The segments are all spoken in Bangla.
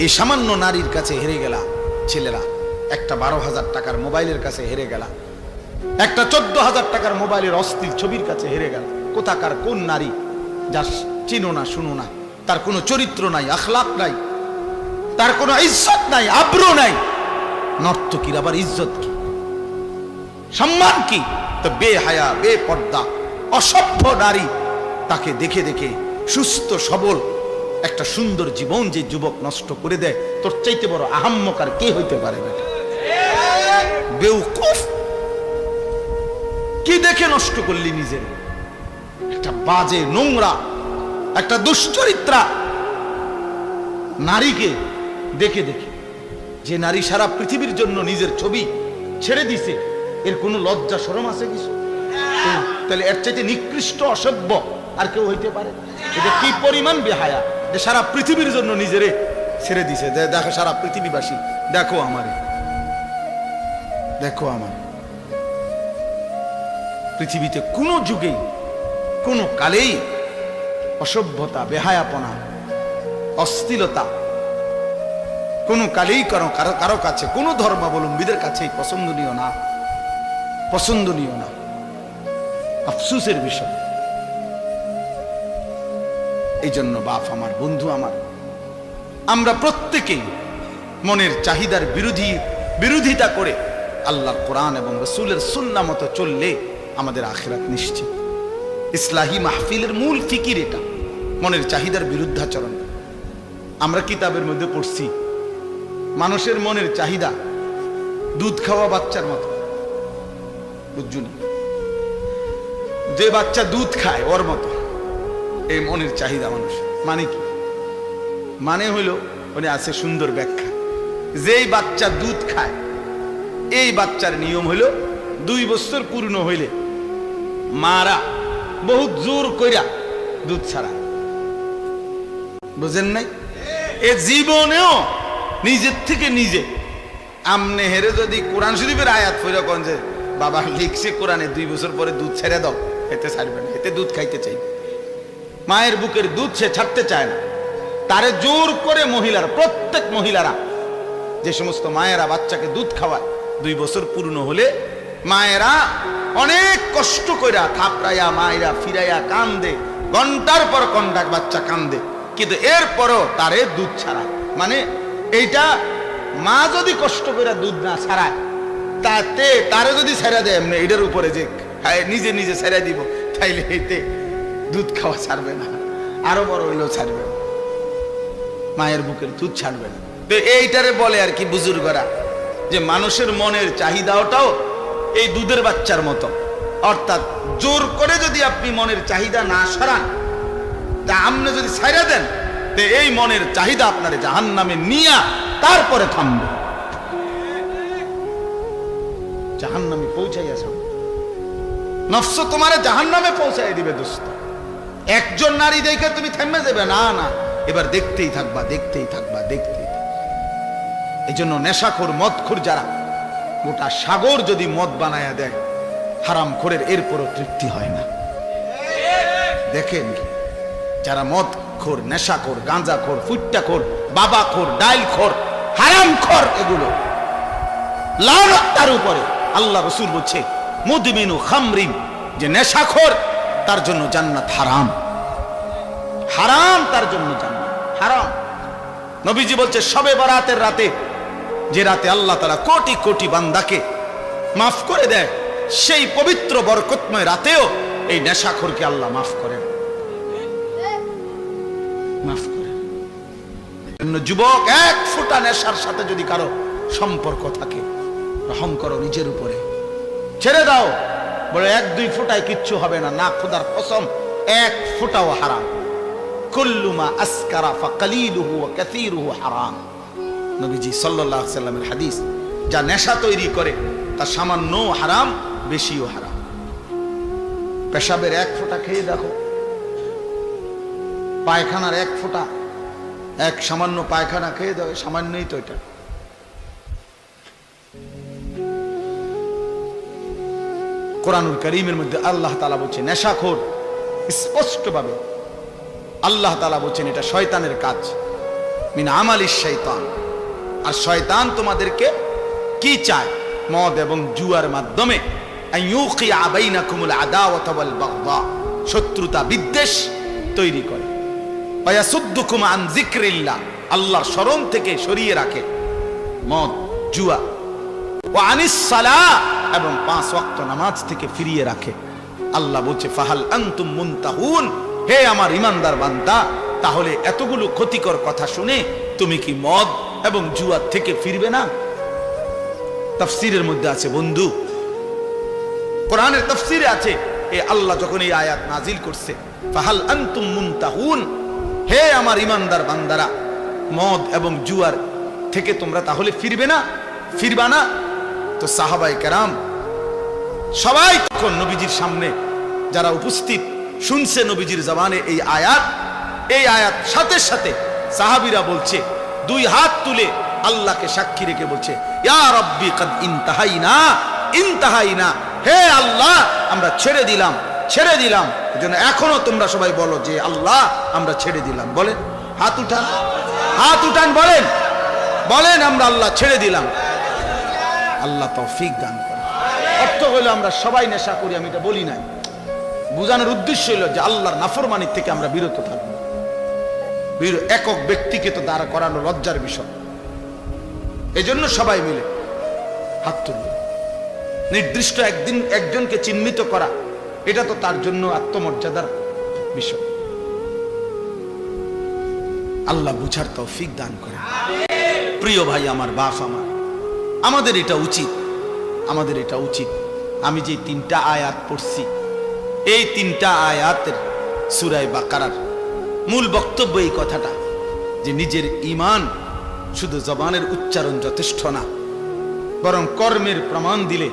এই সামান্য নারীর কাছে হেরে গেলা ছেলেরা, একটা 12,000 টাকার মোবাইলের কাছে হেরে গেলা, একটা 14,000 টাকার মোবাইলের অস্থির ছবির কাছে হেরে গেল। কোথাকার কোন নারী যা চিনো না, শুনো না, তার কোনো চরিত্র নাই, আখলাক নাই, তার কোনো ইজ্জত নাই, আব্রু নাই। নর্তকীর আবার ইজ্জত কি, সম্মান কি? তো বেহায়া, বেপর্দা, অসভ্য নারী, তাকে দেখে দেখে সুস্থ সবল একটা সুন্দর জীবন যে যুবক নষ্ট করে দেয়, তোর চাইতে বড় আহাম্মক আর কে হইতে পারে? বেটা বেউকুফ, কি দেখে নষ্ট করলি নিজের? একটা বাজে, নোংরা, একটা দুশ্চরিত্রা নারীকে দেখে দেখে, যে নারী সারা পৃথিবীর জন্য নিজের ছবি ছেড়ে দিছে, এর কোনো লজ্জা শরম আছে কিছু? তাহলে এর চাইতে নিকৃষ্ট, অসভ্য আর কেউ হইতে পারে? এটা কি পরিমাণ বেহায়া যে সারা পৃথিবীর জন্য নিজেরে ছেড়ে দিছে। দেখো সারা পৃথিবীবাসী, দেখো আমারে, দেখো আমার। পৃথিবীতে কোনো যুগেই, কোনো কালেই অসভ্যতা, বেহায়াপনা, অশ্লীলতা কোনো কালেই কারো কারো কাছে, কোনো ধর্মাবলম্বীদের কাছেই পছন্দনীয় না, পছন্দনীয় না। আফসোসের বিষয়। এই জন্য বাপ আমার, বন্ধু আমার, আমরা প্রত্যেকেই মনের চাহিদার বিরোধিতা করে আল্লাহর কোরআন এবং রাসূলের সুন্নাহ মতো চললে আমাদের আখিরাত নিশ্চিত। ইসলাহি মাহফিলের মূল ফিকির এটা, মনের চাহিদার বিরুদ্ধাচরণ। আমরা কিতাবের মধ্যে পড়ছি, মানুষের মনের চাহিদা দুধ খাওয়া বাচ্চার মতো, বুঝছো না? যে বাচ্চা দুধ খায় ওর মতো এই মনের চাহিদা মানুষ। মানে কি? মানে হইল, ওনে আছে সুন্দর ব্যাখ্যা, যেই বাচ্চা দুধ খায়, এই বাচ্চার নিয়ম হইল 2 বছর পূর্ণ হইলে মারা বহুত জোর কইরা দুধ ছাড়া। বুঝেন নাই? এ জীবনেও নিজের থেকে নিজে আমনে হেরে যদি কোরআন শরীফের আয়াত পড়ে কোন যে বাবা লিখছে কোরআনে 2 বছর পরে দুধ ছেড়ে দাও, এতে ছাড়বে না, এতে দুধ খাইতে চাই। মায়ের বুকের দুধ সে ছাড়তে চায় না, তারে জোর করে মহিলারা, প্রত্যেক মহিলারা, যে সমস্ত মায়েরা বাচ্চাকে দুধ খাওয়ায় 2 বছর পূর্ণ হলে মায়েরা অনেক কষ্ট কইরা থাপড়াইয়া মায়েরা ফিরাইয়া কান্দে, ঘন্টার পর ঘন্টা বাচ্চা কান্দে, কিন্তু এরপরও তারে দুধ ছাড়ায়। মানে এইটা মা যদি কষ্ট করে দুধ না ছাড়ায়, তাতে তারে যদি ছেড়ে দেয় এমনি এটার উপরে যে নিজে নিজে ছেড়ে দিব, তাইলে এতে দুধ খাওয়া ছাড়বে না, আরো বড় হইলেও ছাড়বে না, মায়ের বুকের দুধ ছাড়বে না। তো এইটারে বলে আর কি বুজুর্গরা, যে মানুষের মনের চাহিদাটাও এই দুধের বাচ্চার মতো। অর্থাৎ জোর করে যদি আপনি মনের চাহিদা না সরান, তা আপনি যদি ছাইড়া দেন, তো এই মনের চাহিদা আপনার জাহান্নামে নিয়া তারপরে থামবে, জাহান্নামে পৌঁছাইয়াছে। নফস তোমারে জাহান্নামে পৌঁছাই দিবে দোস্ত। একজন নারী দেখে তুমি থেমে যাবে না, না, এবার দেখতেই থাকবা, দেখতেই থাকবা, দেখতেই থাকবা। এই জন্য নেশাখোর, মদখোর যারা, গোটা সাগর যদি মদ বানায়া দেয় হারাম খোরের, এরপরও তৃপ্তি হয় না। দেখেন যারা মদখোর, নেশাখোর, গাঁজাখোর, ফুট্টাখোর, বাবাখোর, ডাইলখোর, হারামখোর, এগুলো লানত তার উপরে। আল্লাহ রাসূল বলছে মুদমিনু খামরিন, যে নেশাখোর তার জন্য জান্নাত হারাম, হারাম, তার জন্য জান্নাত হারাম। নবীজি বলছে শবে বরাতের রাতে, যে রাতে আল্লাহ তাআলা কোটি কোটি বান্দাকে মাফ করে দেয়, সেই পবিত্র বরকতময় রাতেও এই নেশাখোরকে আল্লাহ মাফ করেন, মাফ করেন। যুবক, 1 ফোঁটা নেশার সাথে যদি কারো সম্পর্ক থাকে, রহম করো নিজের উপরে, ছেড়ে দাও। বলে 1-2 ফোঁটায় কিচ্ছু হবে না, না, খোদার কসম 1 ফোঁটাও হারাম। কুল্লু মা আসকারা ফাকালিলুহু ওয়া কাসীরুহু হারাম। নবীজি সাল্লাল্লাহু আলাইহি সাল্লামের হাদিস, যা নেশা তৈরি করে তা সামান্য হারাম, বেশিও হারাম। পেশাবের 1 ফোঁটা খেয়ে দেখো, পায়খানার 1 ফোঁটা, এক সামান্য পায়খানা খেয়ে দাও, সামান্যই তো এটা। কোরআনুল কারীমের মধ্যে আল্লাহ তাআলা বলছেন নেশাখোর, স্পষ্টভাবে আল্লাহ তাআলা বলছেন এটা শয়তানের কাজ। মিন আমালিশ শাইতান। আর শয়তান তোমাদেরকে কি চায়? মদ এবং জুয়ার মাধ্যমে আইয়ুকিয়া বাইনাকুমুল আদাওয়াতা ওয়াল বাগদা, শত্রুতা বিদ্বেষ তৈরি করে। ওয়ায়াসুদ্দুকুম আন যিকরিল্লাহ, আল্লাহর স্মরণ থেকে সরিয়ে রাখে মদ জুয়া। ওয়া আনিস সালাহ, এবং 5 ওয়াক্ত নামাজ থেকে ফিরিয়ে রাখে। আল্লাহ বলছে ফাহাল আনতুম মুনতাহুন, হে আমার ইমানদার বান্দা, তাহলে এতগুলো ক্ষতিকর কথা শুনে তুমি কি মদ এবং জুয়া থেকে ফিরবে না? তাফসীরের মধ্যে আছে বন্ধু, কোরআনের তাফসীরে আছে, এ আল্লাহ যখন এই আয়াত নাজিল করছে ফাহাল আনতুম মুনতাহুন, হে আমার ইমানদার বান্দারা, মদ এবং জুয়ার থেকে তোমরা তাহলে ফিরবে না, ফিরবা না? তো সাহাবায়ে কেরাম সবাই তখন নবীজির সামনে যারা উপস্থিত শুনছে নবীজির জবানে এই আয়াত সাথে সাথে সাহাবীরা বলছে, 2 হাত তুলে আল্লাহকে সাক্ষী রেখে বলছে, ইয়া রাব্বি কাদ ইনতাহাইনা, হে আল্লাহ আমরা ছেড়ে দিলাম। এজন্য এখনো তোমরা সবাই বলো যে আল্লাহ আমরা ছেড়ে দিলাম। বলেন, হাত উঠান, বলেন আমরা আল্লাহ ছেড়ে দিলাম। আল্লাহ তৌফিক দান করেন। অর্থ হলো আমরা সবাই নেশা করি, আমি এটা বলি নাই। বুঝানোর উদ্দেশ্য হলো যে আল্লাহর নাফরমানি থেকে আমরা বিরত থাকবো। একক ব্যক্তিকে তো দাঁড়া করানো লজ্জার বিষয়, এজন্য সবাই মিলে হাত তুলবে। নির্দিষ্ট একজনকে চিহ্নিত করা, এটা তো তার জন্য আত্মমর্যাদার বিষয়। আল্লাহ বুঝার তৌফিক দান করে। প্রিয় ভাই আমার, বাপ আমার, আমাদের এটা উচিত। আমি যে 3টা আয়াত পড়ছি, এই 3টা আয়াতের সূরা বাকারার মূল বক্তব্য এই কথাটা যে নিজের ঈমান শুধু জবানের উচ্চারণ যথেষ্ট না, বরং কর্মের প্রমাণ দিলে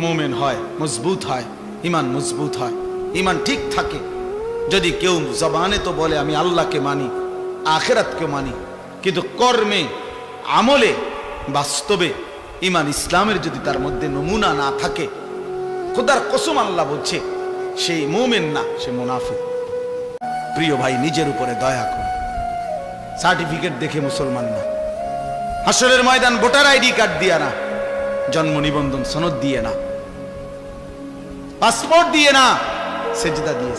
মুমিন হয়, মজবুত হয়, ঈমান মজবুত হয়, ঈমান ঠিক থাকে। যদি কেউ জবানে তো বলে আমি আল্লাহকে মানি, আখিরাতকে মানি, কিন্তু কর্মে আমলে বাস্তবে ঈমান ইসলামের যদি তার মধ্যে নমুনা না থাকে, খোদার কসম আল্লাহ বলছে সেই মুমিন না, সে মুনাফিক। প্রিয় ভাই, নিজের উপরে দয়া করুন। সার্টিফিকেট দেখে মুসলমান না, হাসরের ময়দান ভোটার আইডি কার্ড দিয়ে না, জন্ম নিবন্ধন সনদ দিয়ে না, পাসপোর্ট দিয়ে না, সেজদা দিয়ে,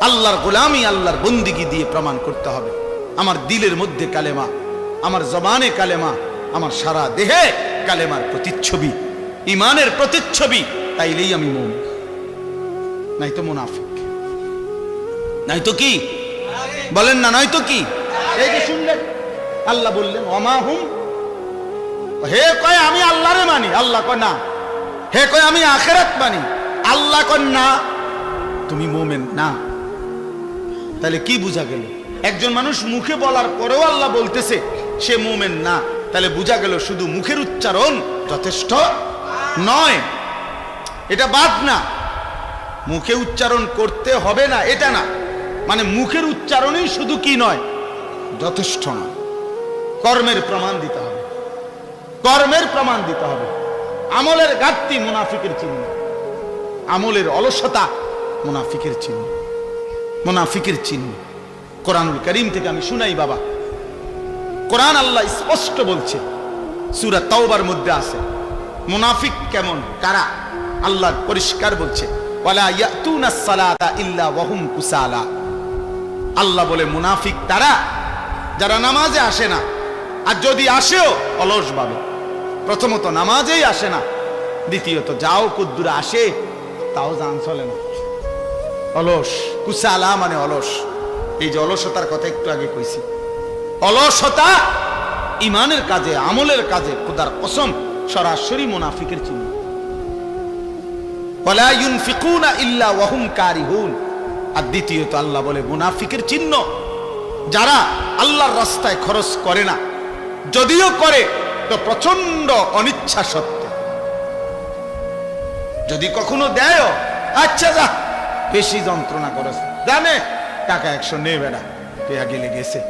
আল্লাহর গোলামি, আল্লাহর বন্দিগি দিয়ে প্রমাণ করতে হবে আমার দিলের মধ্যে কালেমা, আমার জবানে কালেমা, আমার সারা দেহে কালেমার প্রতিচ্ছবি, ঈমানের প্রতিচ্ছবি, তাইলেই আমি মুমিন, নাই তো মুনাফিক। নাই তো কি বলেন না? নয় তো কি? এই যে শুনলেন আল্লাহ বললেন ওমা হুম, হে কয় আমি আল্লাহরে মানি, আল্লাহ কয় না। হে কয় আমি আখিরাত মানি, আল্লাহ কয় না। তুমি মুমিন না। তাহলে কি বুঝা গেল? একজন মানুষ মুখে বলার পরেও আল্লাহ বলতেছে সে মুমিন না, তাহলে বুঝা গেল শুধু মুখের উচ্চারণ যথেষ্ট নয়। এটা বাদ না, মুখে উচ্চারণ করতে হবে না এটা না, মানে মুখের উচ্চারণই শুধু কি নয়, যথেষ্ট না। কর্মের প্রমাণ দিতে হবে, আমলের ঘাটতি মুনাফিকের চিহ্ন, আমলের অলসতা মুনাফিকের চিহ্ন। কোরআনুল কারীম থেকে আমি শুনাই বাবা, কোরআন আল্লাহ স্পষ্ট বলছে, সূরা তাওবার মধ্যে আছে মুনাফিক কেমন, কারা, আল্লাহ পরিষ্কার বলছে ওয়ালা ইয়াতুনাস সালাতা ইল্লা ওয়া হুম কুসালা। আল্লাহ বলে মুনাফিক তারা যারা নামাজে আসে না, আর যদি আসেও অলস ভাবে। প্রথমত নামাজেই আসে না, দ্বিতীয়ত যাও কুদ্দুরা আসে তাও জান চলে না, অলস। কুসালা মানে অলস। এই যে অলসতার কথা একটু আগে কইছি, অলসতা ঈমানের কাজে, আমলের কাজে খোদার কসম সরাসরি মুনাফিকের চিহ্ন। ওয়ালা ইউনফিকুনা ইল্লা ওয়া হুম কারিহুন। আর দ্বিতীয়ত আল্লাহ বলে মুনাফিকের চিহ্ন যারা আল্লাহর রাস্তায় খরচ করে না, যদিও করে তো প্রচন্ড অনিচ্ছা সত্ত্বে। যদি কখনো দেয়, আচ্ছা যা বেশি যন্ত্রণা করস, জানে টাকা 100 নে বেড়া, টেয়া গেলে গেছে,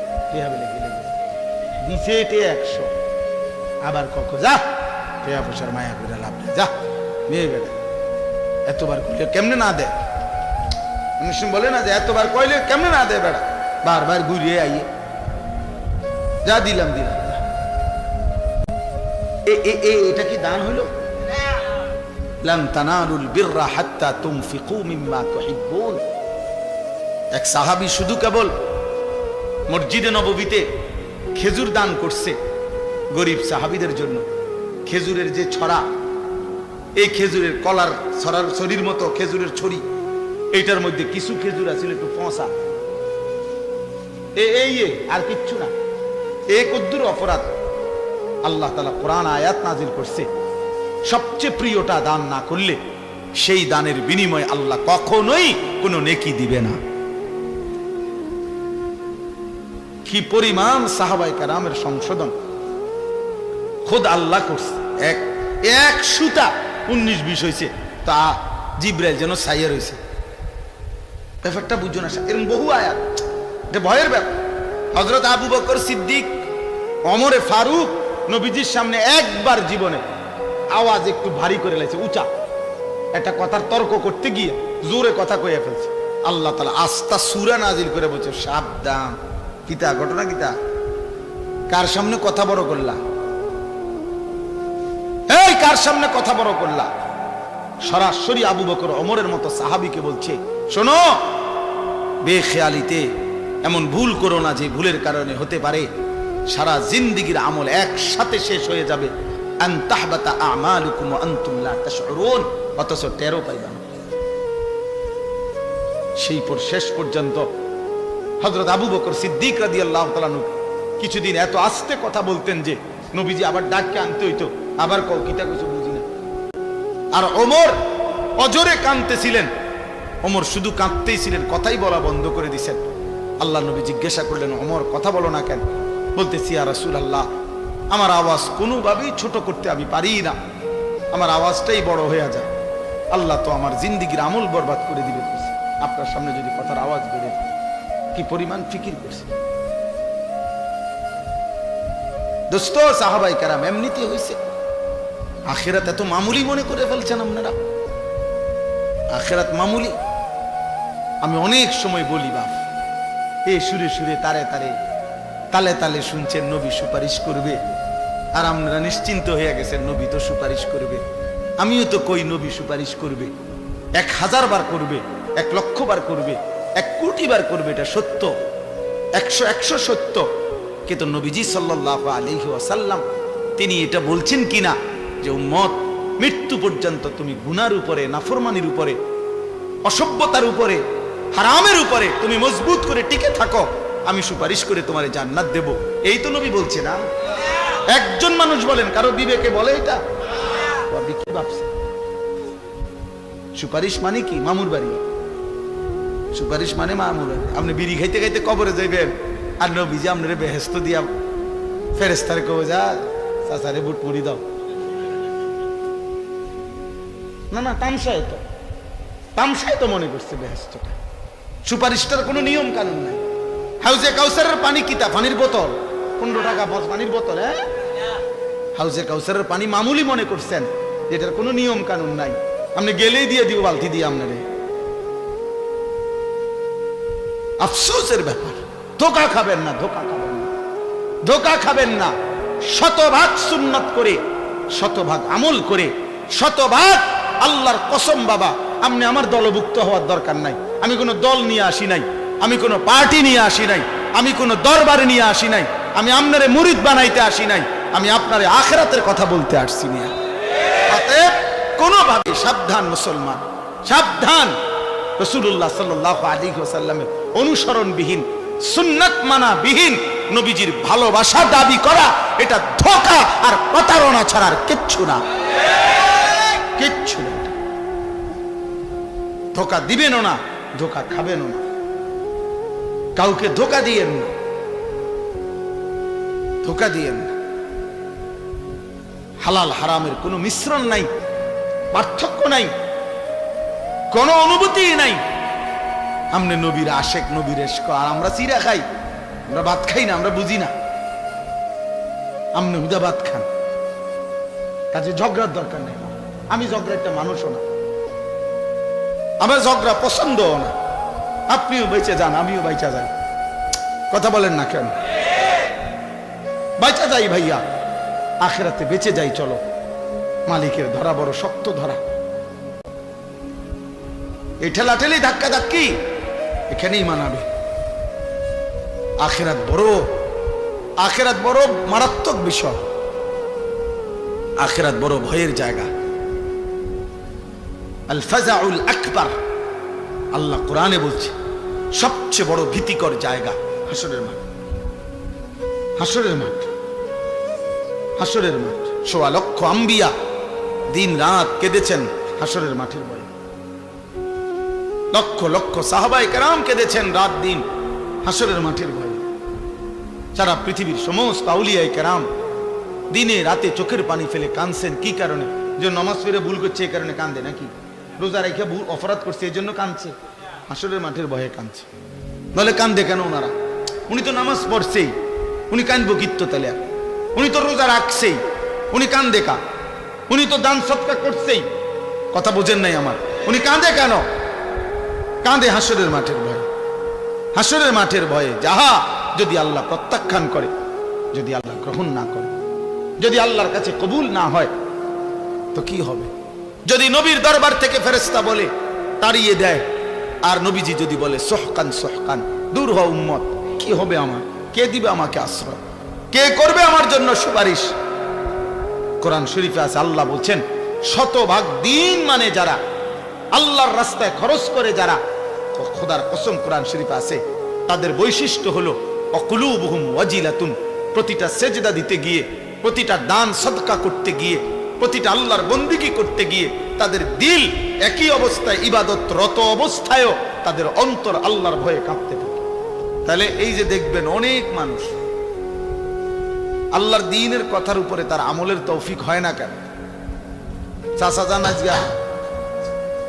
দিছে টেয়া 100, আবার কখন যা টেয়া পয়সার মায়া করে লাভ নেই, যা মেয়ে বেড়া। এতবার কইলে কেমনে না দেয়? মানুষ বলে না যে এতবার কইলে কেমনে না দেয় বেড়া, বারবার ঘুরিয়ে আইয়ে যা দিলাম দিলাম। এটা কি দান হইল? লান তানালুল বিররা হাত্তা তুনফিকু মিম্মা তুহিব্বুন। এক সাহাবী শুধু কেবল মসজিদে নববীতে খেজুর দান করছে গরিব সাহাবীদের জন্য। খেজুরের যে ছড়া, এই খেজুরের কলার ছড়ার ছড়ির মতো খেজুরের ছড়ি, এইটার মধ্যে কিছু খেজুর আছে একটু পচা, এই আর কিচ্ছু না। এই কদ্দুর অপরাধ। আল্লাহ তাআলা কোরআন আয়াত নাজিল করছে, সবচেয়ে প্রিয়টা দান না করলে সেই দানের বিনিময়ে আল্লাহ কখনোই কোনো নেকি দিবে না। কি পরিমাণ সাহাবায়ে কেরামের সংশোধন খোদ আল্লাহ করছে। এক সুতা 19-20 হয়েছে, তা জিব্রাইল যেন ছাইয়া রয়েছে। ব্যাপারটা বুঝো না, এরকম বহু আয়াত, এটা ভয়ের ব্যাপার। হযরত আবু বকর সিদ্দিক, ওমরে ফারুক নবীজির সামনে একবার জীবনে আওয়াজ একটু ভারী করে লাইছে, উঁচা একটা কথার তর্ক করতে গিয়ে জোরে কথা কইয়া ফেলছে। আল্লাহ তাআলা আস্তা সূরা নাজিল করে বলছে, সাবধান। কিতা ঘটনা কিতা? কার সামনে কথা বড় করলা? এই কার সামনে কথা বড় করলা? সরাসরি আবু বকর ওমরের মতো সাহাবীকে বলছে, শোনো, বেখেয়ালিতে এমন ভুল করো না যে ভুলের কারণে হতে পারে সারা জিন্দেগীর আমল একসাথে শেষ হয়ে যাবে। আন তাহবাতা আমালুকুম ওয়া আনতুম লা তাশউরুন, অথচ টেরও পাইবা না। সেই পর শেষ পর্যন্ত হযরত আবু বকর সিদ্দিক রাদিয়াল্লাহু তাআলা কিছুদিন এত আস্তে কথা বলতেন যে নবীজি আবার ডাককে আনতে হইতো, আবার কও কিতা কিছু বুঝি না। আর ওমর অজরে কাঁদতেছিলেন, ওমর শুধু কাঁদতেই ছিলেন, কথাই বলা বন্ধ করে দিয়েছেন। আল্লাহ নবী জিজ্ঞাসা করলেন, ওমর কথা বলো না কেন? বলতেছি, ইয়া রাসূলুল্লাহ, আমার আওয়াজ কোনোভাবেই ছোট করতে আমি পারি না, আমার আওয়াজটাই বড় হয়ে যায়। আল্লাহ তো আমার জিন্দেগীর আমল বরবাদ করে দিবে, আপনার সামনে যদি কথার আওয়াজ বেড়ে। কি পরিমাণ ফিকির করছে দোস্ত। সাহাবায়ে কেরাম এমনিতে হইছে। আখিরাত এত মামুলি মনে করে ফেলছেন আপনারা। আখিরাত মামুলি। আমি অনেক সময় বলি, বাপ, এই সুরে সুরে তারে তারে তালে তালে শুনছেন নবী সুপারিশ করবে, আর আপনারা নিশ্চিন্ত হয়ে গেছেন নবী তো সুপারিশ করবে। আমিও তো কই নবী সুপারিশ করবে, 1000 বার করবে, 1,00,000 বার করবে, 1 কোটি বার করবে, এটা সত্য, 100 সত্য। কিন্তু নবীজি সাল্লাল্লাহু আলাইহি ওয়াসাল্লাম তিনি এটা বলছেন কিনা যে উম্মত, মৃত্যু পর্যন্ত তুমি গুনার উপরে, নাফরমানির উপরে, অসভ্যতার উপরে, হারামের উপরে তুমি মজবুত করে টিকে থাকো, আমি সুপারিশ করে তোমারে জান্নাত দেব। এই তো নবী বলছে না। একজন মানুষ বলেন, কারো বিবেকে বলে এটা? কি ভাবছে? সুপারিশ মানে কি? মামুর বাড়ি। সুপারিশ মানে মামুর বাড়ি। আপনি বিড়ি খাইতে খাইতে কবরে যাইবেন, আর নবীজি আপনারে বেহেশত দিয়া ফেরেশতারে কবে, যা চাচারে বুট মুড়ি দাও। না না, তামসায় তো মনে করছে বেহেশতটা। সুপারিশটার কোনো নিয়ম কানুন নাই। হাউজে কাউসারের পানি কিতা? পানির বোতল, 15 টাকা পানির বোতল। হ্যাঁ, হাউজে কাউসারের পানি মামুলি মনে করছেন, যেটার কোনো নিয়ম কানুন নাই। আপনি গেলেই দিয়ে দিব বালতি দিয়ে আপনারে। আফসোসের ব্যাপার। ধোকা খাবেন না, ধোকা খাবেন না, ধোকা খাবেন না। 100% সুন্নাত করে, 100% আমল করে, 100% আল্লাহর কসম বাবা, আপনি আমার দলভুক্ত হওয়ার দরকার নাই। আমি কোনো দল নিয়ে আসি নাই, আমি কোনো পার্টি নিয়ে আসি নাই, আমি কোনো দরবারে নিয়ে আসি নাই, আমি আপনারে মুরিদ বানাইতে আসি নাই, আমি আপনারে আখিরাতের কথা বলতে আসছি না। অতএব কোনোভাবে সাবধান মুসলমান, সাবধান। রাসূলুল্লাহ সাল্লাল্লাহু আলাইহি ওয়াসাল্লামের অনুসরণবিহীন, সুন্নাত মানা বিহীন নবীজির ভালোবাসা দাবি করা, এটা ধোঁকা আর প্রতারণা ছাড়া আর কিচ্ছু না, কিচ্ছু না। ধোঁকা দিবেনও না, ধোঁকা খাবেনও না, কাউকে ধোঁকা দিয়েন না, ধোঁকা দিয়েন না। হালাল হারামের কোনো মিশ্রণ নাই, পার্থক্য নাই, কোনো অনুভূতি নাই। আমনে নবীর আশেক, নবীর এশক, আর আমরা চিরা খাই, আমরা ভাত খাই না, আমরা বুঝি না। আমনে হুদা ভাত খান, কাজে ঝগড়ার দরকার নেই। আমি ঝগড়া একটা মানুষও না, আমার ঝগড়া পছন্দও না। আপনিও বেঁচে যান, আমিও বেঁচে যাই, কথা বলেন না কেন? বাঁচা যাই ভাইয়া, আখেরাতে বেঁচে যাই। চলো, মালিকের ধরা বড় শক্ত ধরা। এই ঠেলাঠেলি ধাক্কা ধাক্কি এখানেই মানাবে। আখেরাত বড় মারাত্মক বিষয়। আখেরাত বড় ভয়ের জায়গা। আল ফাজাউল আকবার, আল্লাহ কোরআনে বলছে সবচেয়ে বড় ভীতিকর জায়গা হাসরের মাঠ। হাসরের মাঠ, হাসরের মাঠ। ১৬ লক্ষ আম্বিয়া দিন রাত কেঁদেছেন হাসরের মাঠের ভয়ে। লক্ষ লক্ষ সাহাবায়ে কেরাম কেঁদেছেন রাত দিন হাসরের মাঠের ভয়ে। সারা পৃথিবীর সমস্ত আউলিয়ায়ে কেরাম দিনে রাতে চোখের পানি ফেলে কাঁদছেন। কি কারণে? যে নামাজ পড়ে ভুল করছে এই কারণে কাঁদে, নাকি রোজা রেখে ভুল অপরাধ করছে এই জন্য কাঁদছে? হাসরের মাঠের ভয়ে কাঁদছে। নাহলে কাঁদে কেন ওনারা? উনি তো নামাজ পড়ছেই, উনি কাঁদবো কিত্ত তাহলে? উনি তো রোজা রাখছেই, উনি কাঁদে কা? উনি তো দান সৎকার করছেই। কথা বোঝেন নাই আমার? উনি কাঁদে কেন? কাঁদে হাসরের মাঠের ভয়ে। হাসরের মাঠের ভয়ে যাহা যদি আল্লাহ প্রত্যাখ্যান করে, যদি আল্লাহ গ্রহণ না করে, যদি আল্লাহর কাছে কবুল না হয় তো কি হবে? যদি নবীর দরবার থেকে ফেরেশতা বলে তাড়িয়ে দেয়, আর নবীজি যদি বলে সহকান সহকান, দূর হও উম্মত, কি হবে আমার? কে দিবে আমাকে আশ্রয়? কে করবে আমার জন্য সুপারিশ? কোরআন শরীফে আছে, আল্লাহ বলছেন শতভাগ দিন মানে যারা আল্লাহর রাস্তায় খরচ করে, যারা, খোদার কসম কোরআন শরীফে আছে তাদের বৈশিষ্ট্য হলো অকুলুবুহুম ওয়াজিলাতুন। প্রতিটা সেজদা দিতে গিয়ে, প্রতিটা দান সদকা করতে গিয়ে, প্রতিটা আল্লাহর বন্দিগি করতে গিয়ে তাদের দিল একই অবস্থায়, ইবাদতরত অবস্থায়ও তাদের অন্তর আল্লাহর ভয়ে কাঁপতে থাকে। তাহলে এই যে দেখবেন অনেক মানুষ আল্লাহর দ্বীনের কথার উপরে তার আমলের তৌফিক হয় না কেন? চাচা যান আজকে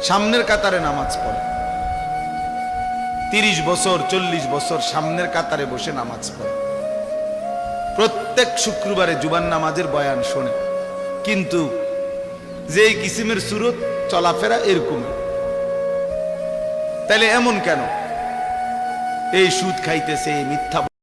সামনের কাতারে নামাজ পড়ে, 30 বছর 40 বছর সামনের কাতারে বসে নামাজ পড়ে, প্রত্যেক শুক্রবারে জুবান নামাজের বয়ান শোনে, কিন্তু যে কিসিমের সুরত চলাফেরা এরকম। তাহলে এমন কেন? এই সুদ খাইতেছে, মিথ্যা